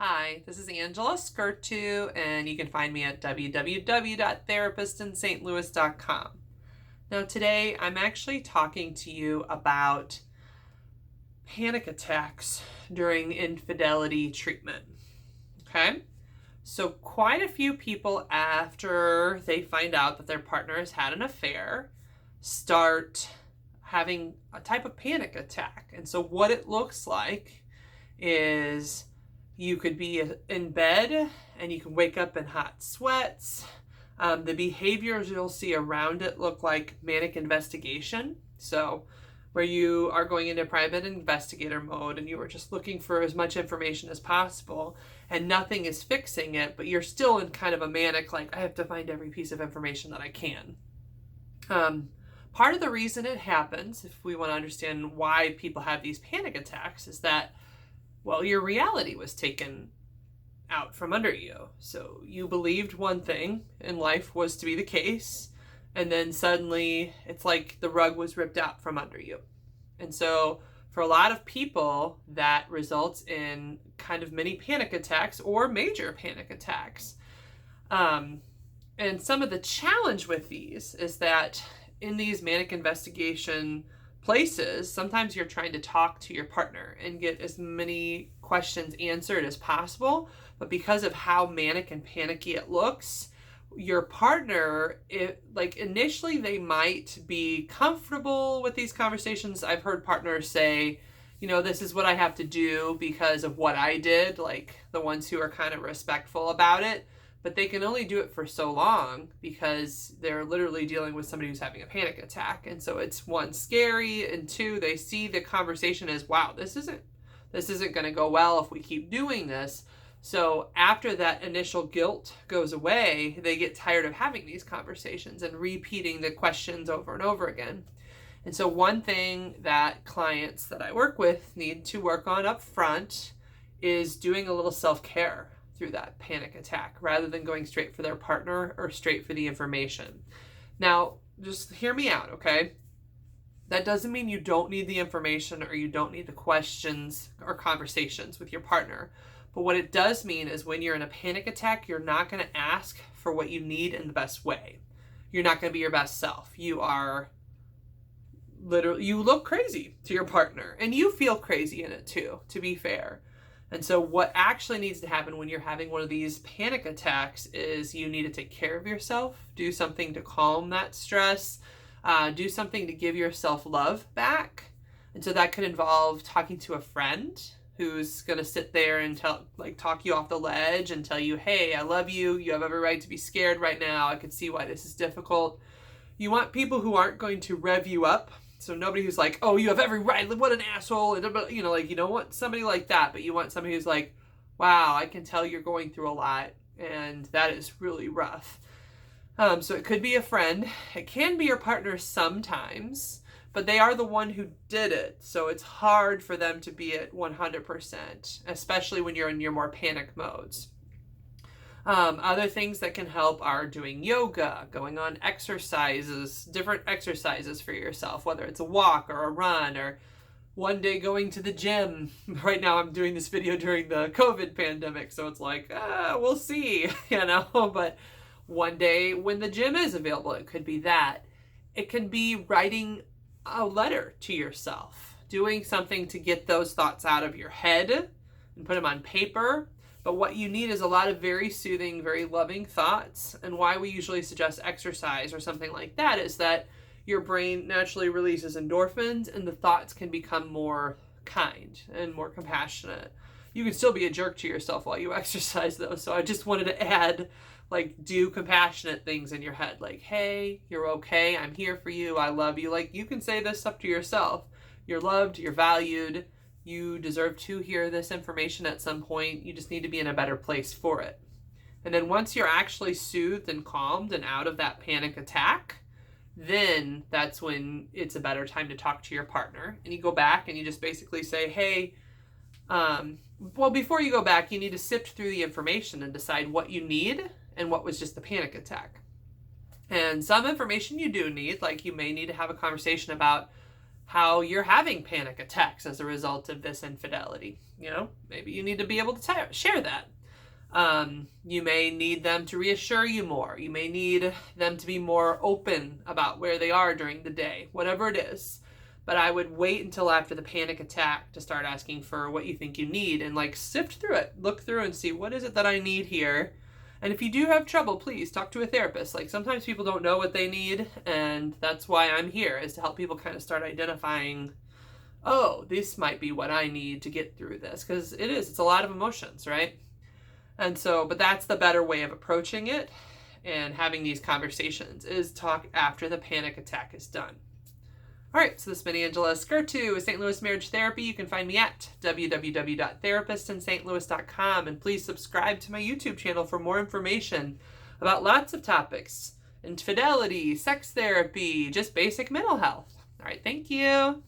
Hi, this is Angela Skurtu, and you can find me at www.therapistintstlouis.com. Now, today I'm actually talking to you about panic attacks during infidelity treatment. Okay? So, quite a few people, after they find out that their partner has had an affair, start having a type of panic attack. And so, what it looks like is you could be in bed and you can wake up in hot sweats. The behaviors you'll see around it look like manic investigation. So, where you are going into private investigator mode and you are just looking for as much information as possible and nothing is fixing it, but you're still in kind of a manic, like, I have to find every piece of information that I can. Part of the reason it happens, if we want to understand why people have these panic attacks, is that, well, your reality was taken out from under you. So you believed one thing in life was to be the case, and then suddenly it's like the rug was ripped out from under you. And so for a lot of people, that results in kind of mini panic attacks or major panic attacks. And some of the challenge with these is that in these manic investigation places, sometimes you're trying to talk to your partner and get as many questions answered as possible, but because of how manic and panicky it looks, your partner, initially they might be comfortable with these conversations. I've heard partners say, this is what I have to do because of what I did, like the ones who are kind of respectful about it. But they can only do it for so long because they're literally dealing with somebody who's having a panic attack. And so it's one, scary, and two, they see the conversation as, wow, this isn't going to go well if we keep doing this. So after that initial guilt goes away, they get tired of having these conversations and repeating the questions over and over again. And so one thing that clients that I work with need to work on up front is doing a little self-care through that panic attack rather than going straight for their partner or straight for the information. Now, just hear me out, okay? That doesn't mean you don't need the information or you don't need the questions or conversations with your partner. But what it does mean is when you're in a panic attack, you're not going to ask for what you need in the best way. You're not going to be your best self. You look crazy to your partner, and you feel crazy in it too, to be fair. And so what actually needs to happen when you're having one of these panic attacks is you need to take care of yourself, do something to calm that stress, do something to give yourself love back. And so that could involve talking to a friend who's going to sit there and talk you off the ledge and tell you, hey, I love you. You have every right to be scared right now. I can see why this is difficult. You want people who aren't going to rev you up. So nobody who's like, oh, you have every right, what an asshole. You don't want somebody like that, but you want somebody who's like, wow, I can tell you're going through a lot, and that is really rough. So it could be a friend. It can be your partner sometimes, but they are the one who did it. So it's hard for them to be at 100%, especially when you're in your more panic modes. Other things that can help are doing yoga, going on different exercises for yourself, whether it's a walk or a run, or one day going to the gym. Right now I'm doing this video during the COVID pandemic, so it's like, we'll see, but one day when the gym is available, it could be that. It can be writing a letter to yourself, doing something to get those thoughts out of your head and put them on paper. But what you need is a lot of very soothing, very loving thoughts. And why we usually suggest exercise or something like that is that your brain naturally releases endorphins and the thoughts can become more kind and more compassionate. You can still be a jerk to yourself while you exercise, though. So I just wanted to add, do compassionate things in your head. Like, hey, you're okay. I'm here for you. I love you. You can say this stuff to yourself. You're loved. You're valued. You deserve to hear this information at some point. You just need to be in a better place for it. And then once you're actually soothed and calmed and out of that panic attack, then that's when it's a better time to talk to your partner. And you go back and you just basically say, hey, before you go back, you need to sift through the information and decide what you need and what was just the panic attack. And some information you do need, you may need to have a conversation about how you're having panic attacks as a result of this infidelity. Maybe you need to be able to share that. You may need them to reassure you more. You may need them to be more open about where they are during the day, whatever it is. But I would wait until after the panic attack to start asking for what you think you need and sift through it. Look through and see, what is it that I need here? And if you do have trouble, please talk to a therapist. Sometimes people don't know what they need, and that's why I'm here, is to help people kind of start identifying, oh, this might be what I need to get through this. Because it's a lot of emotions, right? And so, but that's the better way of approaching it and having these conversations, is talk after the panic attack is done. All right, so this has been Angela Skurtu with St. Louis Marriage Therapy. You can find me at www.therapistinstlouis.com, and please subscribe to my YouTube channel for more information about lots of topics: infidelity, sex therapy, just basic mental health. All right, thank you.